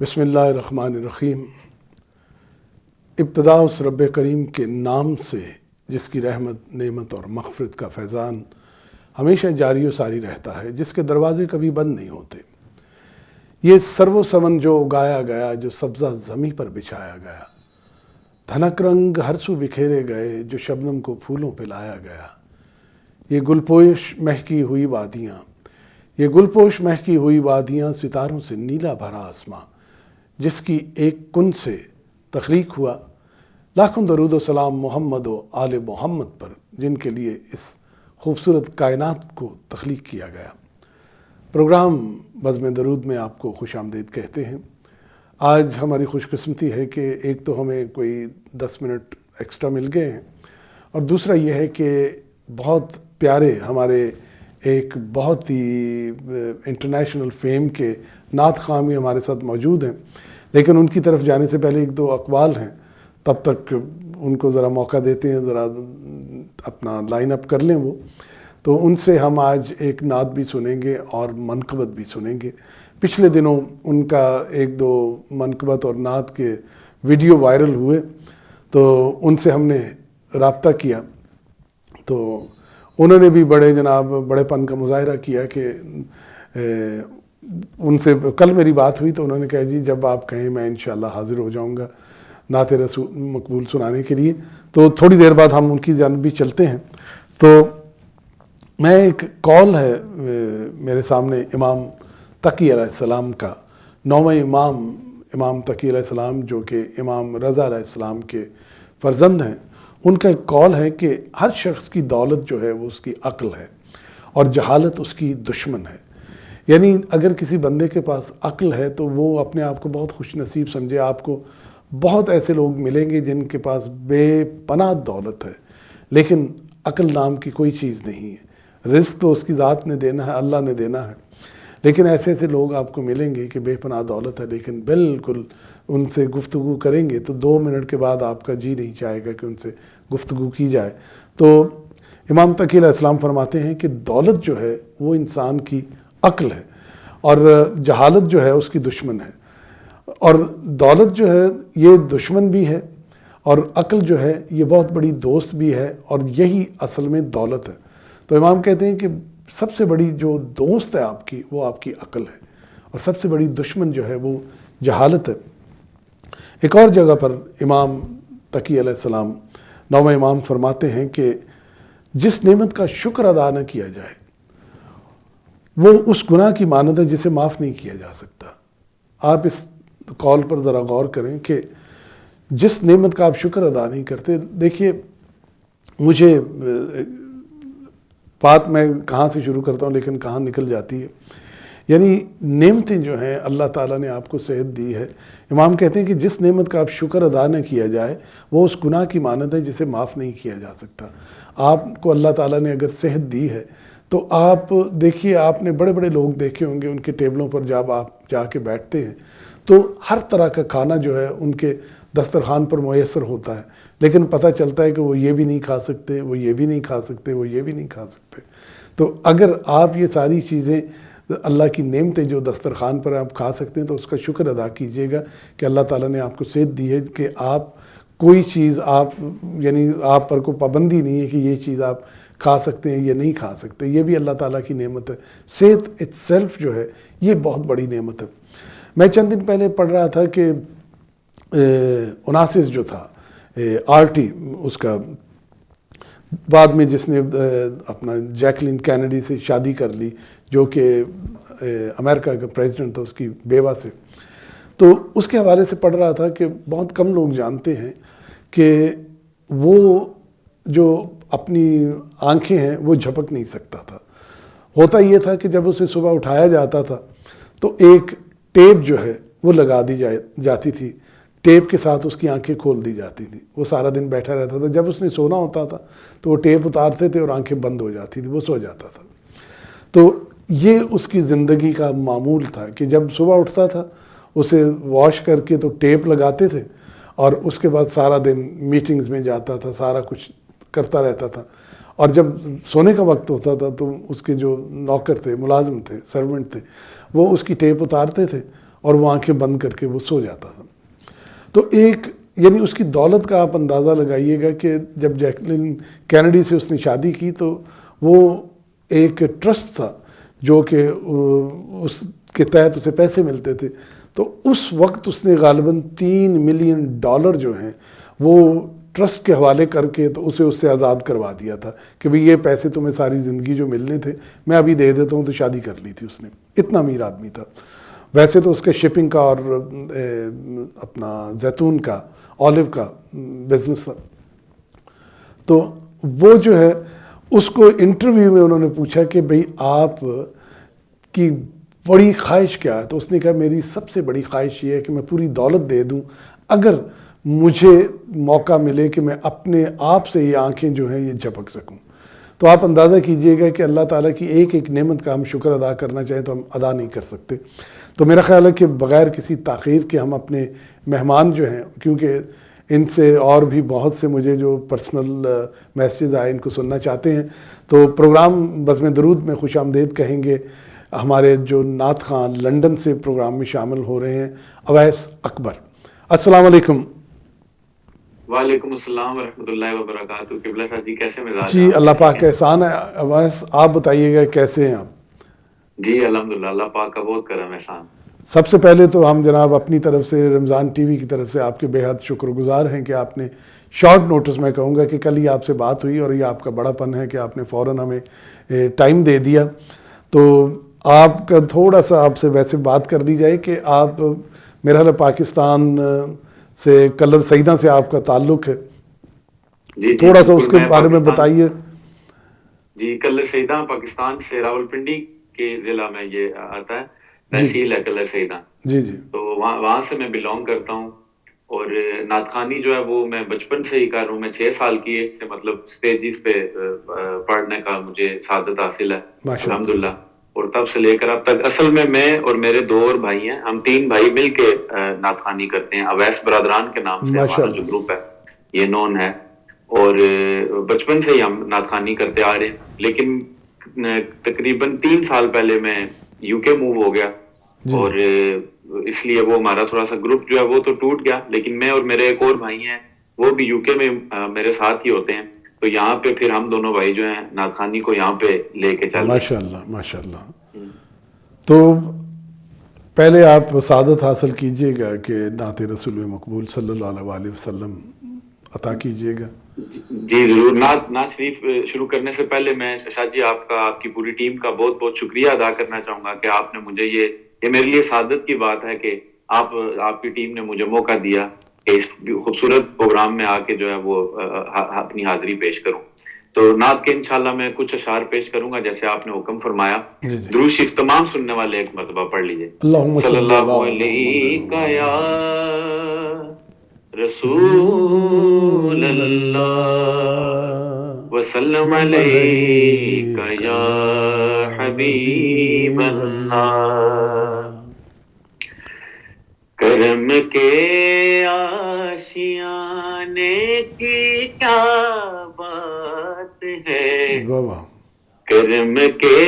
بسم اللہ الرحمن الرحیم۔ ابتدا اس رب کریم کے نام سے جس کی رحمت، نعمت اور مغفرت کا فیضان ہمیشہ جاری و ساری رہتا ہے، جس کے دروازے کبھی بند نہیں ہوتے۔ یہ سرو و سمن جو اگایا گیا، جو سبزہ زمیں پر بچھایا گیا، دھنک رنگ ہر سو بکھیرے گئے، جو شبنم کو پھولوں پہ لایا گیا۔ یہ گلپوش مہکی ہوئی وادیاں، یہ گلپوش مہکی ہوئی وادیاں، ستاروں سے نیلا بھرا آسماں، جس کی ایک کن سے تخلیق ہوا۔ لاکھوں درود و سلام محمد و آل محمد پر، جن کے لیے اس خوبصورت کائنات کو تخلیق کیا گیا۔ پروگرام بزم درود میں آپ کو خوش آمدید کہتے ہیں۔ آج ہماری خوش قسمتی ہے کہ ایک تو ہمیں کوئی 10 منٹ ایکسٹرا مل گئے ہیں، اور دوسرا یہ ہے کہ بہت پیارے ہمارے ایک بہت ہی انٹرنیشنل فیم کے نعت خواں بھی ہمارے ساتھ موجود ہیں، لیکن ان کی طرف جانے سے پہلے ایک دو اقوال ہیں، تب تک ان کو ذرا موقع دیتے ہیں، ذرا اپنا لائن اپ کر لیں وہ۔ تو ان سے ہم آج ایک نعت بھی سنیں گے اور منقبت بھی سنیں گے۔ پچھلے دنوں ان کا ایک دو منقبت اور نعت کے ویڈیو وائرل ہوئے، تو ان سے ہم نے رابطہ کیا، تو انہوں نے بھی بڑے پن کا مظاہرہ کیا کہ ان سے کل میری بات ہوئی، تو انہوں نے کہا جی جب آپ کہیں میں انشاءاللہ حاضر ہو جاؤں گا نعت رسول مقبول سنانے کے لیے۔ تو تھوڑی دیر بعد ہم ان کی جانب بھی چلتے ہیں۔ تو میں ایک کال ہے میرے سامنے امام تقی علیہ السلام کا، 9واں امام تقی علیہ السلام جو کہ امام رضا علیہ السلام کے فرزند ہیں، ان کا ایک کال ہے کہ ہر شخص کی دولت جو ہے وہ اس کی عقل ہے، اور جہالت اس کی دشمن ہے۔ یعنی اگر کسی بندے کے پاس عقل ہے تو وہ اپنے آپ کو بہت خوش نصیب سمجھے۔ آپ کو بہت ایسے لوگ ملیں گے جن کے پاس بے پناہ دولت ہے، لیکن عقل نام کی کوئی چیز نہیں ہے۔ رزق تو اس کی ذات نے دینا ہے، اللہ نے دینا ہے، لیکن ایسے لوگ آپ کو ملیں گے کہ بے پناہ دولت ہے، لیکن بالکل ان سے گفتگو کریں گے تو 2 منٹ کے بعد آپ کا جی نہیں چاہے گا کہ ان سے گفتگو کی جائے۔ تو امام تقی علیہ السلام فرماتے ہیں کہ دولت جو ہے وہ انسان کی عقل ہے، اور جہالت جو ہے اس کی دشمن ہے۔ اور دولت جو ہے یہ دشمن بھی ہے، اور عقل جو ہے یہ بہت بڑی دوست بھی ہے، اور یہی اصل میں دولت ہے۔ تو امام کہتے ہیں کہ سب سے بڑی جو دوست ہے آپ کی، وہ آپ کی عقل ہے، اور سب سے بڑی دشمن جو ہے وہ جہالت ہے۔ ایک اور جگہ پر امام تقی علیہ السلام 9واں امام فرماتے ہیں کہ جس نعمت کا شکر ادا نہ کیا جائے وہ اس گناہ کی مانند ہے جسے معاف نہیں کیا جا سکتا۔ آپ اس کال پر ذرا غور کریں کہ جس نعمت کا آپ شکر ادا نہیں کرتے۔ دیکھیے، مجھے بات میں کہاں سے شروع کرتا ہوں لیکن کہاں نکل جاتی ہے۔ یعنی نعمتیں جو ہیں اللہ تعالیٰ نے آپ کو صحت دی ہے، امام کہتے ہیں کہ جس نعمت کا آپ شکر ادا نہ کیا جائے وہ اس گناہ کی مانند ہے جسے معاف نہیں کیا جا سکتا۔ آپ کو اللہ تعالیٰ نے اگر صحت دی ہے تو آپ دیکھیے، آپ نے بڑے لوگ دیکھے ہوں گے، ان کے ٹیبلوں پر جب آپ جا کے بیٹھتے ہیں تو ہر طرح کا کھانا جو ہے ان کے دسترخوان پر میسر ہوتا ہے، لیکن پتہ چلتا ہے کہ وہ یہ بھی نہیں کھا سکتے، وہ یہ بھی نہیں کھا سکتے، وہ یہ بھی نہیں کھا سکتے۔ تو اگر آپ یہ ساری چیزیں، اللہ کی نعمتیں جو دسترخوان پر آپ کھا سکتے ہیں، تو اس کا شکر ادا کیجئے گا کہ اللہ تعالیٰ نے آپ کو صحت دی ہے، کہ آپ کوئی چیز یعنی آپ پر کوئی پابندی نہیں ہے کہ یہ چیز آپ کھا سکتے ہیں یا نہیں کھا سکتے۔ یہ بھی اللہ تعالیٰ کی نعمت ہے۔ صحت اٹ سیلف جو ہے یہ بہت بڑی نعمت ہے۔ میں چند دن پہلے پڑھ رہا تھا کہ اوناسس جو تھا آرٹی، اس کا بعد میں جس نے اپنا جیکلین کینیڈی سے شادی کر لی، جو کہ امریکہ کا پریزیڈنٹ تھا، اس کی بیوہ سے، تو اس کے حوالے سے پڑھ رہا تھا کہ بہت کم لوگ جانتے ہیں کہ وہ جو اپنی آنکھیں ہیں وہ جھپک نہیں سکتا تھا۔ ہوتا یہ تھا کہ جب اسے صبح اٹھایا جاتا تھا تو ایک ٹیپ جو ہے وہ لگا دی جاتی تھی، ٹیپ کے ساتھ اس کی آنکھیں کھول دی جاتی تھیں، وہ سارا دن بیٹھا رہتا تھا۔ جب اس نے سونا ہوتا تھا تو وہ ٹیپ اتارتے تھے اور آنکھیں بند ہو جاتی تھی، وہ سو جاتا تھا۔ تو یہ اس کی زندگی کا معمول تھا کہ جب صبح اٹھتا تھا اسے واش کر کے تو ٹیپ لگاتے تھے، اور اس کے بعد سارا دن میٹنگز میں جاتا تھا، سارا کچھ کرتا رہتا تھا، اور جب سونے کا وقت ہوتا تھا تو اس کے جو نوکر تھے، ملازم تھے، سرونٹ تھے، وہ اس کی ٹیپ اتارتے تھے اور وہ آنکھیں بند کر کے وہ سو جاتا تھا. تو ایک یعنی اس کی دولت کا آپ اندازہ لگائیے گا کہ جب جیکلین کینیڈی سے اس نے شادی کی تو وہ ایک ٹرسٹ تھا جو کہ اس کے تحت اسے پیسے ملتے تھے. تو اس وقت اس نے غالباً $3 ملین جو ہیں وہ ٹرسٹ کے حوالے کر کے تو اسے اس سے آزاد کروا دیا تھا کہ بھئی یہ پیسے تمہیں ساری زندگی جو ملنے تھے میں ابھی دے دیتا ہوں. تو شادی کر لی تھی اس نے. اتنا امیر آدمی تھا. ویسے تو اس کا شپنگ کا اور اپنا زیتون کا آلیو کا بزنس تھا. تو وہ جو ہے اس کو انٹرویو میں انہوں نے پوچھا کہ بھئی آپ کی بڑی خواہش کیا ہے؟ تو اس نے کہا میری سب سے بڑی خواہش یہ ہے کہ میں پوری دولت دے دوں اگر مجھے موقع ملے کہ میں اپنے آپ سے یہ آنکھیں جو ہیں یہ جھپک سکوں. تو آپ اندازہ کیجئے گا کہ اللہ تعالیٰ کی ایک ایک نعمت کا ہم شکر ادا کرنا چاہیں تو ہم ادا نہیں کر سکتے. تو میرا خیال ہے کہ بغیر کسی تاخیر کے ہم اپنے مہمان جو ہیں، کیونکہ ان سے اور بھی بہت سے مجھے جو پرسنل میسیجز آئے ان کو سننا چاہتے ہیں، تو پروگرام بزم درود میں خوش آمدید کہیں گے ہمارے جو نعت خان لنڈن سے پروگرام میں شامل ہو رہے ہیں، اویس اکبر. السلام علیکم. وعلیکم السلام ورحمۃ اللہ وبرکاتہ. قبلہ صاحب جی کیسے مزاج؟ جی اللہ پاک کا احسان ہے. اویس آپ بتائیے گا کیسے ہیں آپ؟ جی الحمدللہ اللہ پاک کا بہت کرم احسان. سب سے پہلے تو ہم جناب اپنی طرف سے رمضان ٹی وی کی طرف سے آپ کے بے حد شکر گزار ہیں کہ آپ نے شارٹ نوٹس، میں کہوں گا کہ کل ہی آپ سے بات ہوئی اور یہ آپ کا بڑا پن ہے کہ آپ نے فوراً ہمیں ٹائم دے دیا. تو آپ کا تھوڑا سا آپ سے ویسے بات کر لی جائے کہ آپ میرا خیال ہے پاکستان سے کلر سیدہ سے آپ کا تعلق ہے. جی تھوڑا سا اس کے بارے میں بتائیے. جی کلر سیدہ پاکستان سے راولپنڈی کے ضلع میں یہ آتا ہے، تحصیل ہے کلر سیدہ. جی جی. تو وہاں سے میں بلونگ کرتا ہوں. اور نعت خوانی جو ہے وہ میں بچپن سے ہی کر رہا ہوں. میں 6 سال کی ایج سے مطلب اسٹیجز پہ پڑھنے کا مجھے سعادت حاصل ہے الحمدللہ. اور تب سے لے کر اب تک اصل میں اور میرے 2 اور بھائی ہیں، ہم 3 بھائی مل کے نعت خوانی کرتے ہیں. اویس برادران کے نام سے ہمارا جو گروپ ہے یہ نون ہے. اور بچپن سے ہی ہم نعت خوانی کرتے آ رہے ہیں. لیکن تقریباً 3 سال پہلے میں UK موو ہو گیا اور اس لیے وہ ہمارا تھوڑا سا گروپ جو ہے وہ تو ٹوٹ گیا. لیکن میں اور میرے ایک اور بھائی ہیں وہ بھی UK میں میرے ساتھ ہی ہوتے ہیں. تو یہاں پہ پھر ہم دونوں بھائی جو ہیں نعت خوانی کو یہاں پہ لے کے چل رہے ہیں. ماشاء اللہ ماشاء اللہ. تو پہلے آپ سعادت حاصل کیجئے گا کہ نعت رسول مقبول صلی اللہ علیہ وسلم عطا کیجئے گا. جی ضرور. نعت شریف شروع کرنے سے پہلے میں شاہ جی آپ کی پوری ٹیم کا بہت بہت شکریہ ادا کرنا چاہوں گا کہ آپ نے مجھے یہ میرے لیے سعادت کی بات ہے کہ آپ کی ٹیم نے مجھے موقع دیا کہ اس خوبصورت پروگرام میں آ کے جو ہے وہ اپنی حاضری پیش کروں. تو نعت کے انشاءاللہ میں کچھ اشعار پیش کروں گا جیسے آپ نے حکم فرمایا. درود شریف تمام سننے والے ایک مرتبہ پڑھ لیجئے. صلی اللہ علیہ یا رسول اللہ وسلم علیک یا حبیب اللہ. کرم کے آشیانے کی کیا بات ہے، کرم کے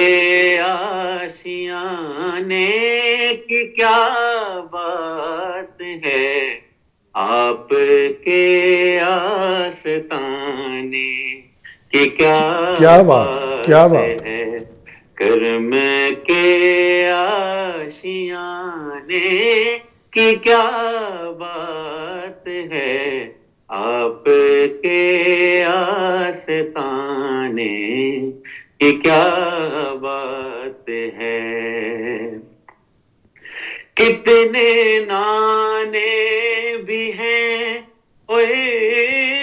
آشیانے کی کیا بات ہے، آپ کے آستانے کی کیا بات ہے. کرم کے آشیانے کی کیا بات ہے، آپ کے آستانے کی کیا بات ہے. کتنے نانے بھی ہیں اوے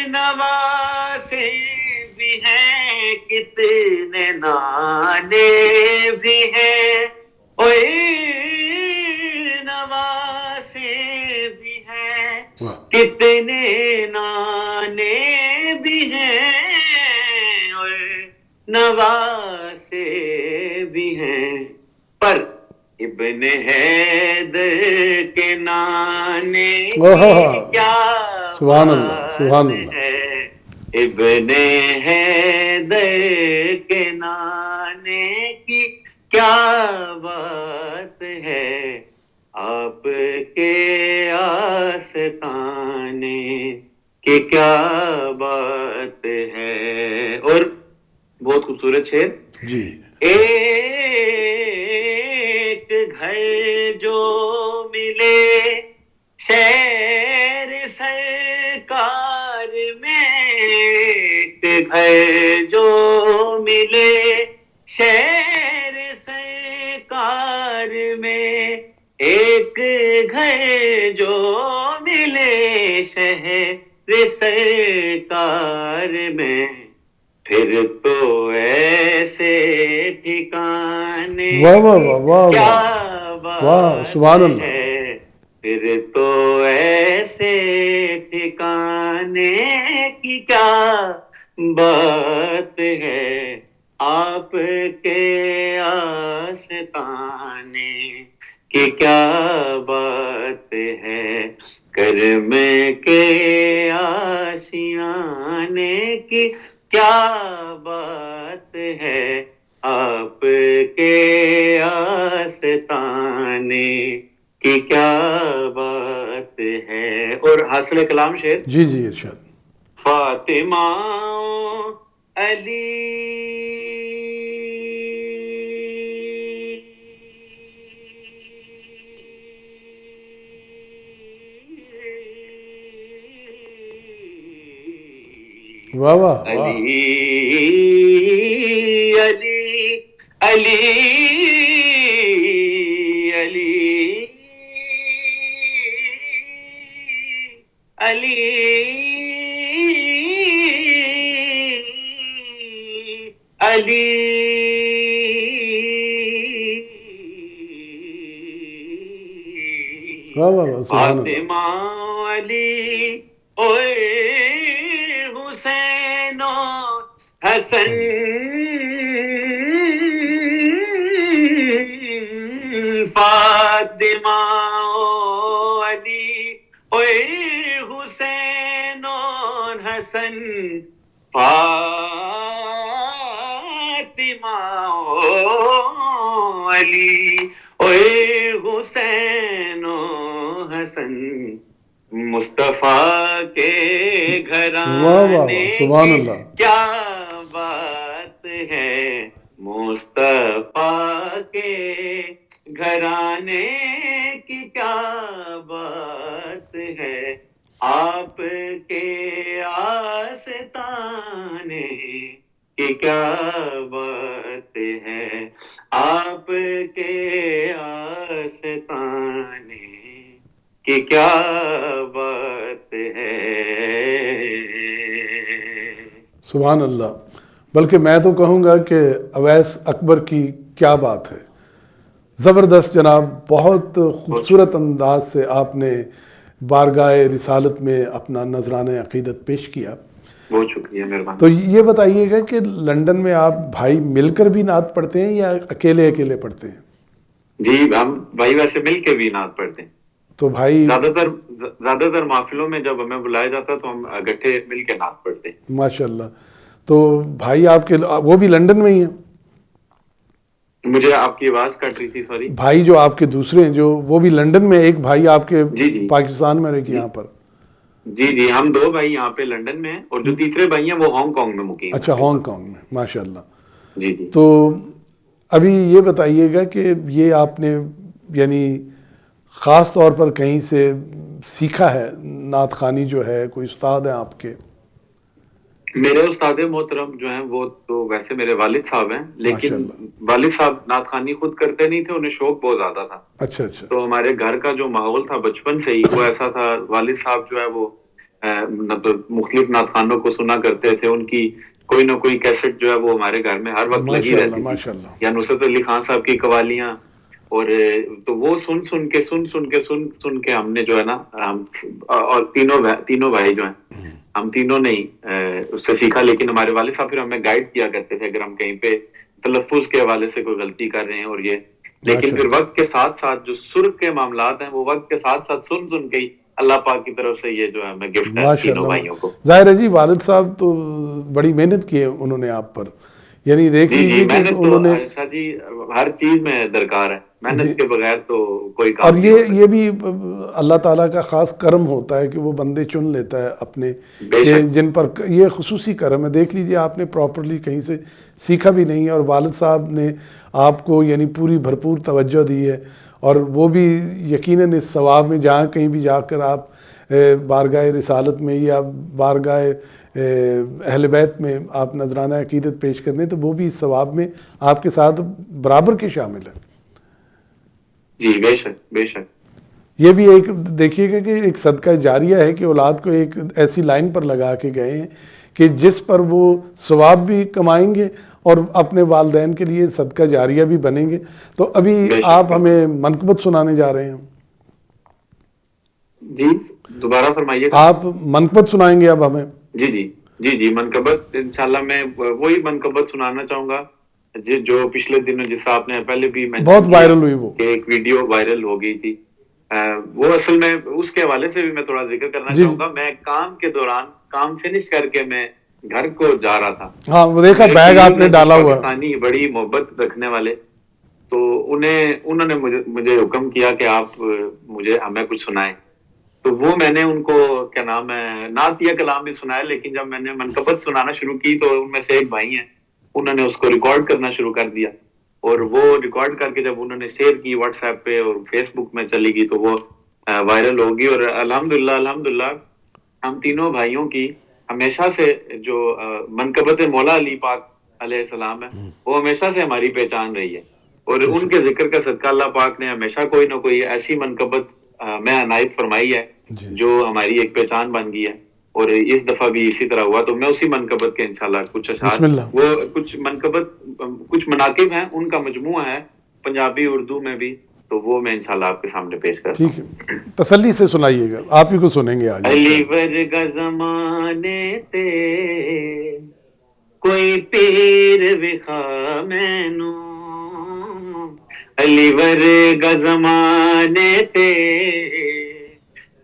نواسے بھی ہیں، کتنے نانے بھی ہیں اوے نواسے بھی ہیں، کتنے نانے بھی ہیں اوے نواسے بھی ہیں، پر ابن حیدر کے نانے کی کیا بات ہے، ابن حیدر کے نانے کی کیا بات ہے، آپ آستانے کہ کیا بات ہے. اور بہت خوبصورت شعر. جی. ایک گھر جو ملے شہر سرکار میں، ایک گھر جو ملے شہر سرکار میں، ایک گھر جو ملے شہر سرکار میں، پھر تو ایسے ٹھکانے واہ واہ واہ واہ کیا واہ، بات سبحان اللہ. ہے، پھر تو ایسے ٹھکانے کی کیا بات ہے، آپ کے آستانے کی کیا بات ہے، کرم کے آشیانے کی کیا بات ہے، آپ کے آستانے کی کیا بات ہے. اور حاصل کلام شعر. جی جی ارشاد. فاطمہ علی واہ واہ واہ. علی علی علی علی علی علی واہ واہ واہ، سبحان اللہ. فاطمہ علی اور حسین و حسن، فاطمہ علی اور حسین اور حسن، فاطمہ علی اور حسین و حسن، مصطفیٰ کے گھرانے سبحان اللہ. کیا بات ہے، مصطفیٰ کے گھرانے کی کیا بات ہے، آپ کے آستانے کی کیا بات ہے، آپ کے آستانے کی کیا بات ہے. سبحان اللہ. بلکہ میں تو کہوں گا کہ اویس اکبر کی کیا بات ہے. زبردست جناب، بہت خوبصورت انداز سے آپ نے بارگاہ رسالت میں اپنا نذرانہ عقیدت پیش کیا. بہت شکریہ، مہربانی. تو یہ بتائیے گا کہ لنڈن میں آپ بھائی مل کر بھی نعت پڑھتے ہیں یا اکیلے اکیلے پڑھتے ہیں؟ جی ہم بھائی ویسے مل کے بھی نعت پڑھتے ہیں. تو بھائی زیادہ تر محفلوں میں جب ہمیں بلایا جاتا تو ہم اکٹھے مل کے نعت پڑھتے ہیں. ماشاء اللہ. تو بھائی آپ کے وہ بھی لنڈن میں ہی ہیں؟ مجھے آپ کی آواز کٹ رہی تھی، سوری. بھائی جو آپ کے دوسرے ہیں جو وہ بھی لنڈن میں، ایک بھائی آپ کے پاکستان میں رہ کے یہاں پر. جی ہم دو بھائی یہاں پہ لنڈن میں ہیں، اور جو تیسرے بھائی ہیں وہ ہانگ کانگ میں مقیم. اچھا، ہانگ کانگ میں، ماشاء اللہ. جی تو ابھی یہ بتائیے گا کہ یہ آپ نے یعنی خاص طور پر کہیں سے سیکھا ہے نعت خوانی جو ہے؟ کوئی استاد ہیں آپ کے؟ میرے استاد محترم جو ہیں وہ تو ویسے میرے والد صاحب ہیں، لیکن والد صاحب نعت خوانی خود کرتے نہیں تھے، انہیں شوق بہت زیادہ تھا. اچھا اچھا. تو ہمارے گھر کا جو ماحول تھا بچپن سے ہی وہ ایسا تھا. والد صاحب جو ہے وہ مختلف نعت خوانوں کو سنا کرتے تھے، ان کی کوئی نہ کوئی کیسٹ جو ہے وہ ہمارے گھر میں ہر وقت لگی رہتی تھی، یا نصرت علی خان صاحب کی قوالیاں. اور تو وہ سن کے ہم نے جو ہے نا، اور تینوں بھائی جو ہیں ہم تینوں نے اس سے سیکھا. لیکن ہمارے والد صاحب پھر ہمیں گائیڈ کیا کرتے تھے اگر ہم کہیں پہ تلفظ کے حوالے سے کوئی غلطی کر رہے ہیں اور یہ. لیکن پھر وقت کے ساتھ ساتھ جو سر کے معاملات ہیں وہ وقت کے ساتھ ساتھ سن کے ہی اللہ پاک کی طرف سے یہ جو ہے ہمیں گفٹ ہے تینوں بھائیوں کو. ظاہر ہے جی، والد صاحب تو بڑی محنت کی ہے انہوں نے آپ پر، یعنی دیکھ لیجیے کہ انہوں نے جی ہر چیز میں درکار ہے، محنت کے بغیر تو کوئی کام اور نہیں ہوتا۔ یہ بھی اللہ تعالیٰ کا خاص کرم ہوتا ہے کہ وہ بندے چن لیتا ہے اپنے، کہ جن پر یہ خصوصی کرم ہے۔ دیکھ لیجیے آپ نے پراپرلی کہیں سے سیکھا بھی نہیں، اور والد صاحب نے آپ کو یعنی پوری بھرپور توجہ دی ہے، اور وہ بھی یقیناً اس ثواب میں جہاں کہیں بھی جا کر آپ بارگاہ رسالت میں یا بارگاہ اہل بیت میں آپ نذرانہ عقیدت پیش کرنے، تو وہ بھی اس ثواب میں آپ کے ساتھ برابر کے شامل ہیں۔ جی بے شک بے شک۔ یہ بھی ایک دیکھیے گا کہ ایک صدقہ جاریہ ہے کہ اولاد کو ایک ایسی لائن پر لگا کے گئے ہیں کہ جس پر وہ ثواب بھی کمائیں گے اور اپنے والدین کے لیے صدقہ جاریہ بھی بنیں گے۔ تو ابھی آپ ہمیں منقبت سنانے جا رہے ہیں۔ جی دوبارہ فرمائیے۔ آپ منقبت سنائیں گے اب ہمیں؟ جی جی جی جی منقبت انشاءاللہ میں وہی منقبت سنانا چاہوں گا جو پچھلے دنوں، جس آپ نے پہلے بھی بہت وائرل ہوئی، وہ ایک ویڈیو وائرل ہو گئی تھی، وہ اصل میں اس کے حوالے سے بھی میں تھوڑا ذکر کرنا چاہوں گا۔ میں کام کے دوران کام فنش کر کے میں گھر کو جا رہا تھا، ہاں وہ دیکھا بیگ آپ نے ڈالا ہوا، پاکستانی بڑی محبت رکھنے والے، تو انہوں نے مجھے حکم کیا کہ آپ ہمیں کچھ سنائیں۔ تو وہ میں نے ان کو کیا نام ہے نعتیہ کلام بھی سنایا، لیکن جب میں نے منقبت سنانا شروع کی تو ان میں سے ایک بھائی ہیں، انہوں نے اس کو ریکارڈ کرنا شروع کر دیا، اور وہ ریکارڈ کر کے جب انہوں نے شیئر کی واٹس ایپ پہ اور فیس بک میں چلی گئی تو وہ وائرل ہوگی۔ اور الحمدللہ ہم تینوں بھائیوں کی ہمیشہ سے جو منقبت مولا علی پاک علیہ السلام ہے، وہ ہمیشہ سے ہماری پہچان رہی ہے، اور ان کے ذکر کا صدقہ اللہ پاک نے ہمیشہ کوئی نہ کوئی ایسی منقبت میں عنایت فرمائی ہے جو ہماری ایک پہچان بن گئی ہے، اور اس دفعہ بھی اسی طرح ہوا۔ تو میں اسی منقبت کے انشاءاللہ کچھ اشعار، وہ کچھ منقبت کچھ مناقب ہیں، ان کا مجموعہ ہے پنجابی اردو میں بھی، تو وہ میں انشاءاللہ آپ کے سامنے پیش کرتا ہوں۔ ٹھیک ہے، تسلی سے سنائیے گا، آپ ہی کو سنیں گے آج۔ علی ورگا زمانے تے کوئی پیر وکھا مینوں، علی ورگا زمانے تے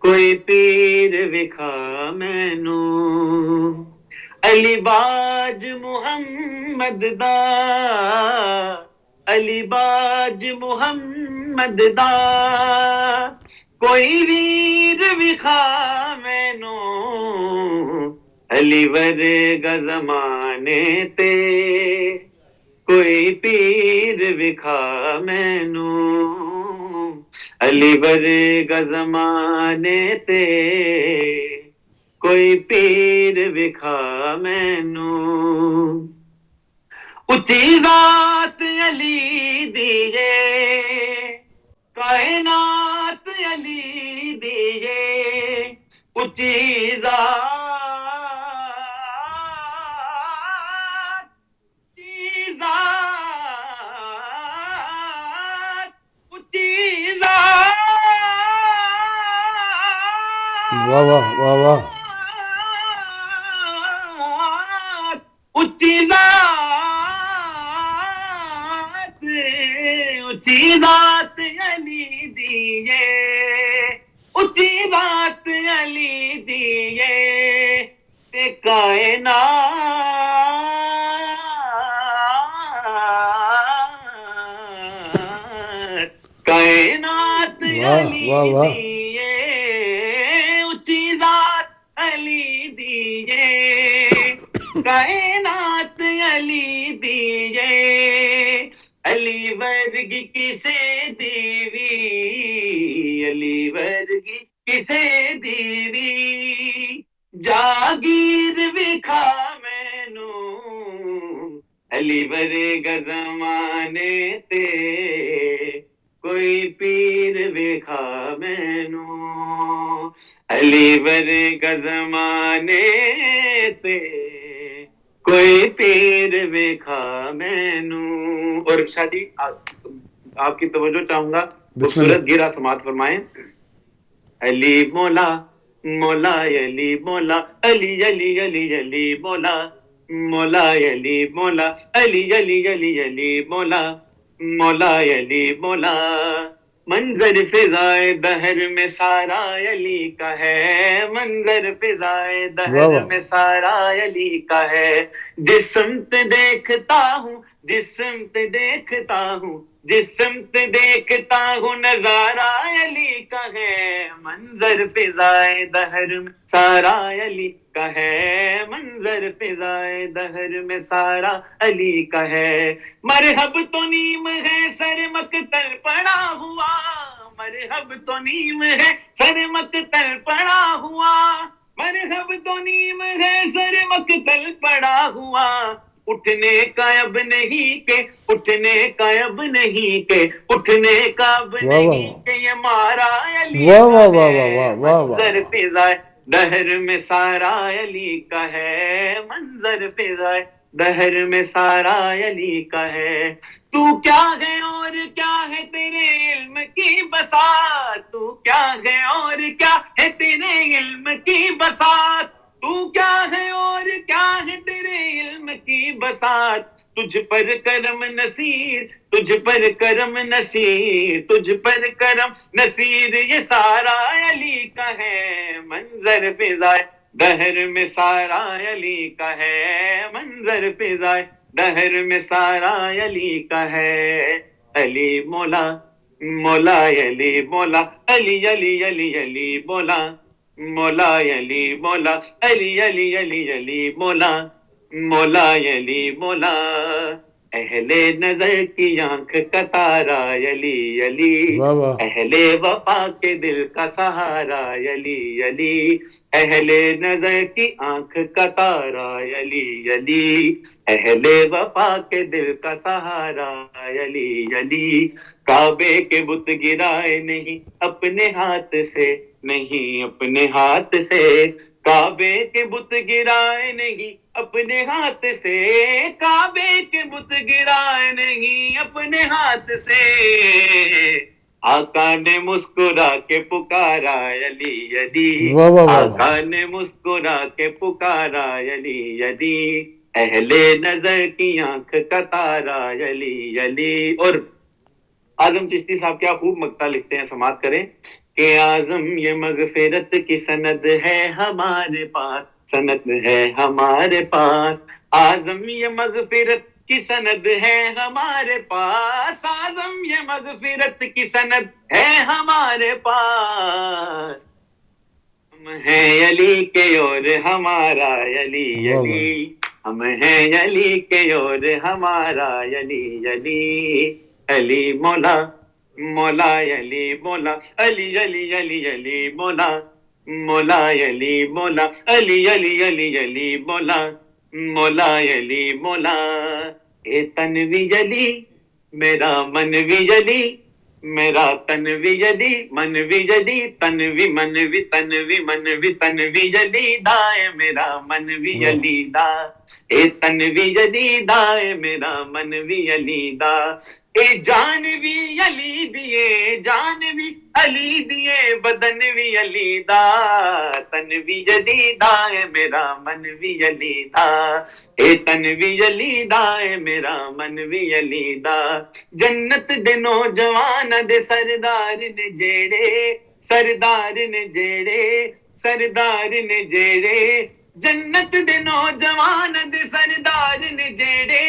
کوئی پیر وکھا مینوں، علی باج محمد دا، علی باج محمد دا کوئی ویر وکھا مینوں، علی ورگا زمانے تے کوئی پیر وکھا مینوں، علی ورگا زمانے تے کوئی پیر وکھا مینوں، اچھی ذات علی دیے کائنات علی دیے، اچھی ذات واہ واہ واہ واہ، اچھی ذات علی دیے، اچھی ذات علی دیے تے کائنات علی دیے، اچھی ذات علی دیے کائنات علی دیے، علی ورگی کسے دیوی، علی ورگی کسے دیوی جاگیر وکھا مینوں، علی ورگا زمانے تے کوئی پیر وکھا مینوں، علی ورگا زمانے تے کوئی پیر وکھا مینوں۔ اور شاہ جی آپ کی توجہ چاہوں گا، خوبصورت گیرا سماعت فرمائیں۔ علی مولا مولا علی مولا، علی علی علی علی مولا مولا علی مولا، علی علی علی علی مولا مولا علی مولا، منظر فضائے دہر میں سارا علی کا ہے، منظر فضائے دہر میں سارا علی کا ہے، جس سمت دیکھتا ہوں جس سمت دیکھتا ہوں جس سمت دیکھتا ہوں نظارہ علی کا ہے، منظر فضائے دہر میں سارا علی کا ہے، منظر فضائے دہر میں سارا علی کا ہے، مرحب تو نیم ہے سر مقتل پڑا ہوا، مرحب تو نیم ہے سر مقتل پڑا ہوا، مرحب تو نیم ہے سر مقتل پڑا ہوا، اٹھنے کا اب نہیں کہ اٹھنے کا اب نہیں کہ اٹھنے کا اب نہیں کہ یہ مارا علی کا ہے، منظر فضائے دہر میں سارا علی کا ہے، منظر فضائے دہر میں سارا علی کا ہے، تو کیا ہے اور کیا ہے تیرے علم کی بساط، تو کیا ہے اور کیا ہے تیرے علم کی بساط، تو کیا ہے اور کیا ہے تیرے علم کی بساط، تجھ پر کرم نصیر تجھ پر کرم نصیر تجھ پر کرم نصیر یہ سارا علی کا ہے، منظر فضائے دہر میں سارا علی کا ہے، منظر فضائے دہر میں سارا علی کا ہے، علی مولا مولا علی مولا علی علی علی علی مولا مولا علی مولا علی علی علی علی مولا مولا علی مولا، اہل نظر کی آنکھ کا تارا علی علی، اہل وفا کے دل کا سہارا علی علی، اہل نظر کی آنکھ کا تارا علی علی، اہل وفا کے دل کا سہارا علی علی، کعبے کے بت گرائے نہیں اپنے ہاتھ سے نہیں اپنے ہاتھ سے، کعبے کے بت گرائے نہیں اپنے ہاتھ سے، کعبے کے بت گرائے نہیں اپنے ہاتھ سے، آقا نے مسکرا کے پکارا علی علی، آقا نے مسکرا کے پکارا علی علی، اہل نظر کی آنکھ کا تارا علی علی۔ اور اعظم چشتی صاحب کیا خوب مقطع لکھتے ہیں، سماعت کریں کہ اعظم یہ مغفرت کی سند ہے ہمارے پاس، سند ہے ہمارے پاس، اعظم یہ مغفرت کی سند ہے ہمارے پاس، اعظم یہ مغفرت کی سند ہے ہمارے پاس، ہم ہیں علی کے اور ہمارا علی علی، ہم ہیں علی کے اور ہمارا علی علی، علی مولا مولا علی مولا علی علی علی علی مولا مولا علی مولا علی علی علی علی مولا مولا علی مولا، اے تنوی علی میرا منوی علی، میرا تنوی علی منوی علی، تنوی منوی تنوی منوی تنوی علی دائے میرا منوی علی دا، اے تنوی علی دائے میرا منوی علی دا، اے جانوی علی دیے جانوی علی دیے بدنوی علی دا، تنوی علی دائے میرا منوی علی دا، اے تنوی علی دائے میرا منوی علی دا، جنت دے نوجوان دے سردار نے جیڑے سردار نے جیڑے سردار نے جیڑے، جنت دے نوجوان دے سردار نے جیڑے،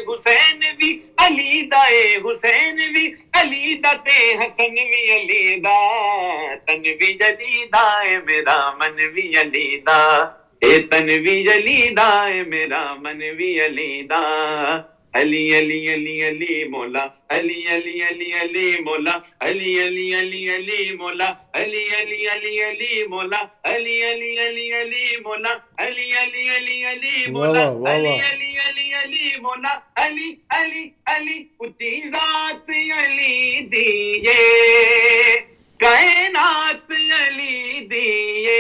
حسین بھی علی دا اے حسین بھی علی دا تے حسن بھی علی دا، تنوی علی دا اے میرا منوی علی دا، اے تنوی علی دا اے میرا منوی علی دا، علی علی علی علی مولا علی علی علی علی مولا علی علی علی علی مولا علی علی علی علی مولا علی علی علی علی مولا علی علی علی علی مولا علی علی علی علی مولا علی علی علی اتی ذات علی دیے کائنات علی دیے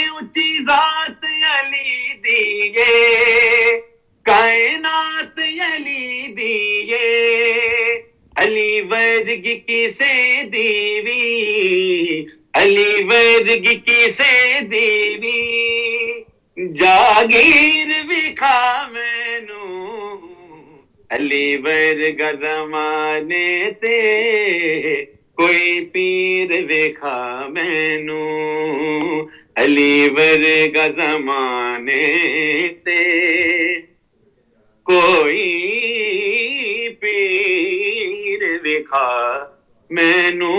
اونچی ذات علی دیے کائنات علی دیے علی ورگ کسے دیوی علی ورگ کسے دیوی جاگیر وکھا مینوں علی ورگا زمانے تے کوئی پیر ویکھا مینو، علی ورگا زمانے تے کوئی پیر ویکھا مینو،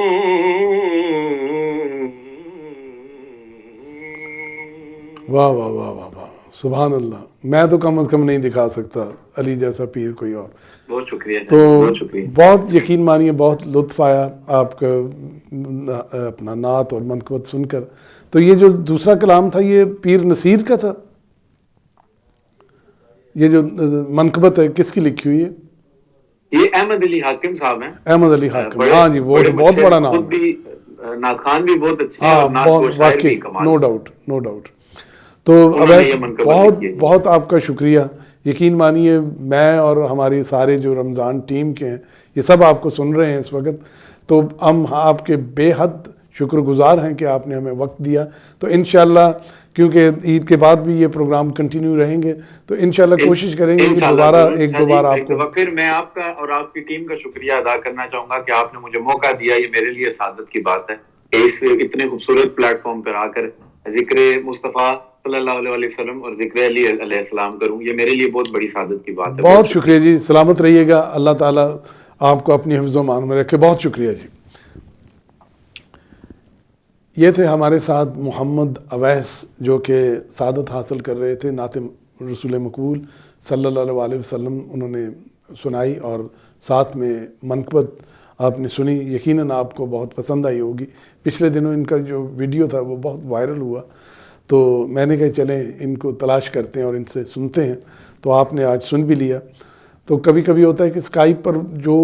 واہ واہ واہ واہ واہ، سبحان اللہ. میں تو کم از کم نہیں دکھا سکتا علی جیسا پیر کوئی اور. بہت شکریہ، تو بہت شکریہ. بہت یقین مانیے بہت لطف آیا آپ کا اپنا نعت اور منقبت سن کر. تو یہ جو دوسرا کلام تھا یہ پیر نصیر کا تھا؟ یہ جو منقبت ہے کس کی لکھی ہوئی ہے؟ یہ احمد علی حاکم صاحب ہیں. احمد علی حاکم، ہاں جی، وہ تو بہت بڑا نام ہے. نعت خان بھی بہت اچھے ہیں ہاں اور نعت بہت کو شاعر بھی واقعی، کمال. No doubt no doubt. تو انہوں نے یہ اب منقبت بہت لکھی ہے. بہت آپ کا شکریہ. یقین مانیے میں اور ہماری سارے جو رمضان ٹیم کے ہیں یہ سب آپ کو سن رہے ہیں اس وقت، تو ہم آپ کے بے حد شکر گزار ہیں کہ آپ نے ہمیں وقت دیا. تو انشاءاللہ کیونکہ عید کے بعد بھی یہ پروگرام کنٹینیو رہیں گے تو انشاءاللہ کوشش کریں گے کہ دوبارہ ایک دو بار آپ کو. پھر میں آپ کا اور آپ کی ٹیم کا شکریہ ادا کرنا چاہوں گا کہ آپ نے مجھے موقع دیا. یہ میرے لیے سعادت کی بات ہے کہ اس اتنے خوبصورت پلیٹ فارم پر آ کر ذکر مصطفیٰ صلی اللہ علیہ وسلم اور ذکر علی علیہ السلام کروں. یہ میرے لیے بہت بڑی سعادت کی بات ہے. بہت شکریہ جی، سلامت رہیے گا، اللہ تعالیٰ آپ کو اپنی حفظ و امان میں رکھے. بہت شکریہ جی. یہ تھے ہمارے ساتھ محمد اویس جو کہ سعادت حاصل کر رہے تھے. نعت رسول مقبول صلی اللہ علیہ وسلم انہوں نے سنائی اور ساتھ میں منقبت آپ نے سنی. یقیناً آپ کو بہت پسند آئی ہوگی. پچھلے دنوں ان کا جو ویڈیو تھا وہ بہت وائرل ہوا تو میں نے کہا چلیں ان کو تلاش کرتے ہیں اور ان سے سنتے ہیں. تو آپ نے آج سن بھی لیا. تو کبھی کبھی ہوتا ہے کہ اسکائپ پر جو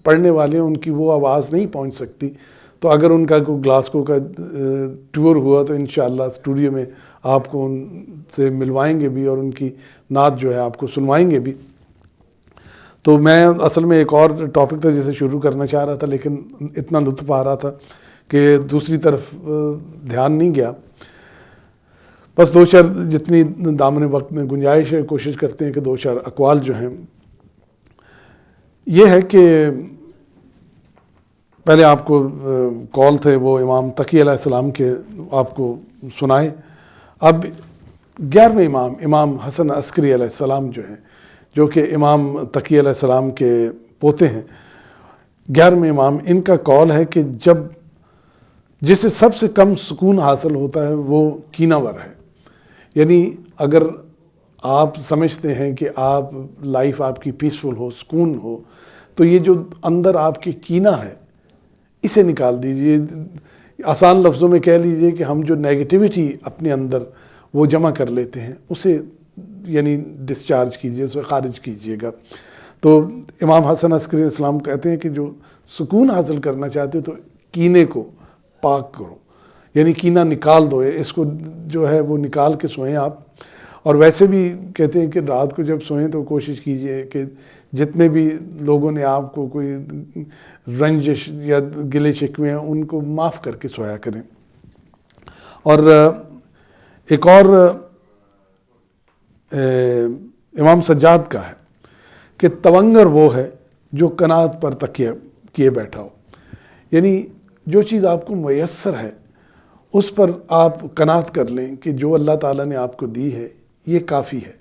پڑھنے والے ہیں ان کی وہ آواز نہیں پہنچ سکتی، تو اگر ان کا کوئی گلاسکو کا ٹور ہوا تو انشاءاللہ اسٹوڈیو میں آپ کو ان سے ملوائیں گے بھی اور ان کی نعت جو ہے آپ کو سنوائیں گے بھی. تو میں اصل میں ایک اور ٹاپک تھا جسے شروع کرنا چاہ رہا تھا لیکن اتنا لطف آ رہا تھا کہ دوسری طرف دھیان نہیں گیا. بس دو چار جتنی دامن وقت میں گنجائش ہے کوشش کرتے ہیں کہ دو چار اقوال جو ہیں. یہ ہے کہ پہلے آپ کو کال تھے وہ امام تقی علیہ السلام کے آپ کو سنائے. اب 11ویں امام حسن عسکری علیہ السلام جو ہیں جو کہ امام تقی علیہ السلام کے پوتے ہیں، 11ویں امام، ان کا کال ہے کہ جسے سب سے کم سکون حاصل ہوتا ہے وہ کینہ ور ہے. یعنی اگر آپ سمجھتے ہیں کہ آپ لائف آپ کی پیسفل ہو، سکون ہو، تو یہ جو اندر آپ کی کینہ ہے اسے نکال دیجئے. آسان لفظوں میں کہہ لیجئے کہ ہم جو نیگیٹیوٹی اپنے اندر وہ جمع کر لیتے ہیں اسے یعنی ڈسچارج کیجئے، اسے خارج کیجئے گا. تو امام حسن عسکری اسلام کہتے ہیں کہ جو سکون حاصل کرنا چاہتے ہو تو کینے کو پاک کرو، یعنی کینہ نکال دو، اس کو جو ہے وہ نکال کے سوئیں آپ. اور ویسے بھی کہتے ہیں کہ رات کو جب سوئیں تو کوشش کیجئے کہ جتنے بھی لوگوں نے آپ کو کوئی رنجش یا گلے شکوے ہیں ان کو معاف کر کے سویا کریں. اور ایک اور امام سجاد کا ہے کہ تونگر وہ ہے جو قناعت پر تکیہ کیے بیٹھا ہو. یعنی جو چیز آپ کو میسر ہے اس پر آپ قناعت کر لیں کہ جو اللہ تعالیٰ نے آپ کو دی ہے یہ کافی ہے.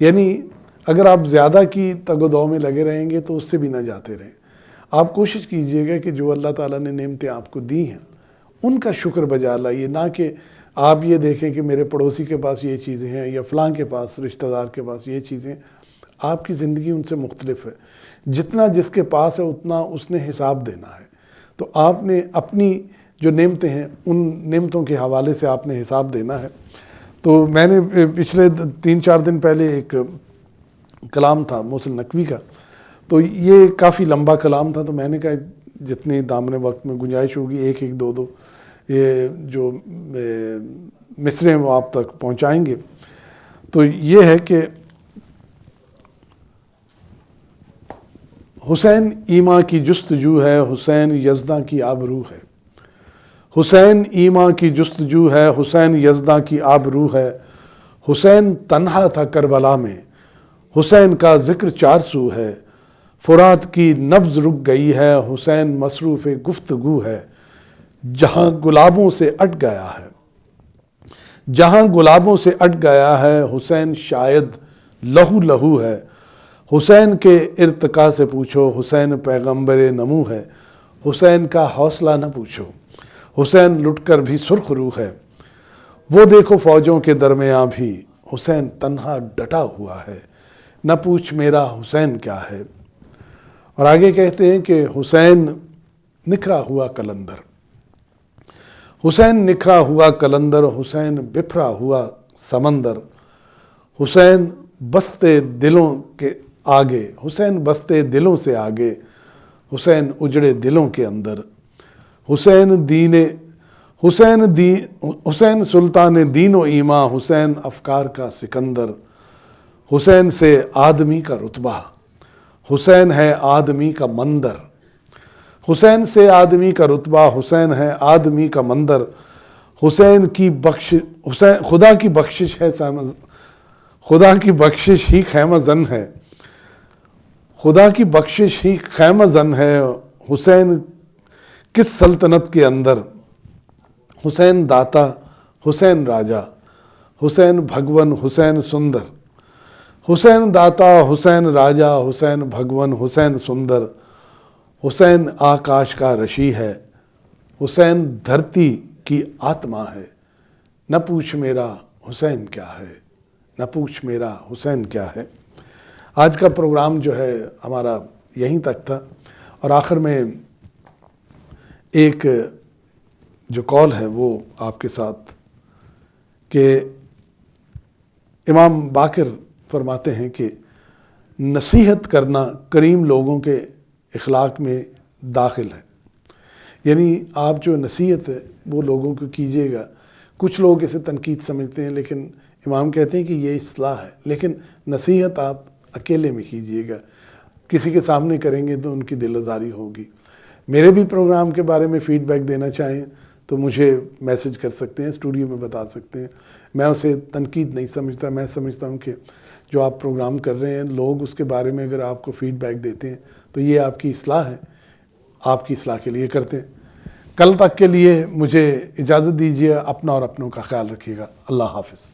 یعنی اگر آپ زیادہ کی تگ و دو میں لگے رہیں گے تو اس سے بھی نہ جاتے رہیں. آپ کوشش کیجئے گا کہ جو اللہ تعالیٰ نے نعمتیں آپ کو دی ہیں ان کا شکر بجا لائیے، نہ کہ آپ یہ دیکھیں کہ میرے پڑوسی کے پاس یہ چیزیں ہیں یا فلاں کے پاس رشتہ دار کے پاس یہ چیزیں. آپ کی زندگی ان سے مختلف ہے. جتنا جس کے پاس ہے اتنا اس نے حساب دینا ہے. تو آپ نے اپنی جو نعمتیں ہیں ان نعمتوں کے حوالے سے آپ نے حساب دینا ہے. تو میں نے پچھلے 3-4 دن پہلے ایک کلام تھا محسن نقوی کا، تو یہ کافی لمبا کلام تھا، تو میں نے کہا جتنی دامن وقت میں گنجائش ہوگی ایک دو یہ جو مصرے ہیں وہ آپ تک پہنچائیں گے. تو یہ ہے کہ حسین ایما کی جستجو ہے، حسین یزداں کی آبرو ہے. حسین ایما کی جستجو ہے، حسین یزداں کی آبرو ہے. حسین تنہا تھا کربلا میں، حسین کا ذکر چار سو ہے، فرات کی نبض رک گئی ہے، حسین مصروف گفتگو ہے، جہاں گلابوں سے اٹ گیا ہے، جہاں گلابوں سے اٹ گیا ہے، حسین شاید لہو لہو ہے، حسین کے ارتقا سے پوچھو، حسین پیغمبر نمو ہے، حسین کا حوصلہ نہ پوچھو، حسین لٹ کر بھی سرخ روح ہے، وہ دیکھو فوجوں کے درمیاں بھی حسین تنہا ڈٹا ہوا ہے، نہ پوچھ میرا حسین کیا ہے۔ اور آگے کہتے ہیں کہ حسین نکھرا ہوا کلندر، حسین نکھرا ہوا کلندر، حسین بفرا ہوا سمندر، حسین بستے دلوں کے آگے، حسین بستے دلوں سے آگے، حسین اجڑے دلوں کے اندر، حسین سلطان دین و ایمان، حسین افکار کا سکندر، حسین سے آدمی کا رتبہ، حسین ہے آدمی کا مندر، حسین سے آدمی کا رتبہ، حسین ہے آدمی کا مندر، حسین کی خدا کی بخشش ہے، خدا کی بخشش ہی خیمہ زن ہے، خدا کی بخشش ہی خیمہ زن ہے، حسین کس سلطنت کے اندر، حسین داتا، حسین راجا، حسین بھگون، حسین سندر، حسین داتا، حسین راجا، حسین بھگون، حسین سندر، حسین آکاش کا رشی ہے، حسین دھرتی کی آتما ہے، نہ پوچھ میرا حسین کیا ہے، نہ پوچھ میرا حسین کیا ہے۔ آج کا پروگرام جو ہے ہمارا یہیں تک تھا، اور آخر میں ایک جو کال ہے وہ آپ کے ساتھ، کہ امام باقر فرماتے ہیں کہ نصیحت کرنا کریم لوگوں کے اخلاق میں داخل ہے، یعنی آپ جو نصیحت ہے وہ لوگوں کو کیجیے گا۔ کچھ لوگ اسے تنقید سمجھتے ہیں، لیکن امام کہتے ہیں کہ یہ اصلاح ہے، لیکن نصیحت آپ اکیلے میں کیجیے گا، کسی کے سامنے کریں گے تو ان کی دل آزاری ہوگی۔ میرے بھی پروگرام کے بارے میں فیڈ بیک دینا چاہیں تو مجھے میسج کر سکتے ہیں، اسٹوڈیو میں بتا سکتے ہیں، میں اسے تنقید نہیں سمجھتا، میں سمجھتا ہوں کہ جو آپ پروگرام کر رہے ہیں لوگ اس کے بارے میں اگر آپ کو فیڈ بیک دیتے ہیں تو یہ آپ کی اصلاح ہے، آپ کی اصلاح کے لیے کرتے ہیں۔ کل تک کے لیے مجھے اجازت دیجیے، اپنا اور اپنوں کا خیال رکھیے گا۔ اللہ حافظ۔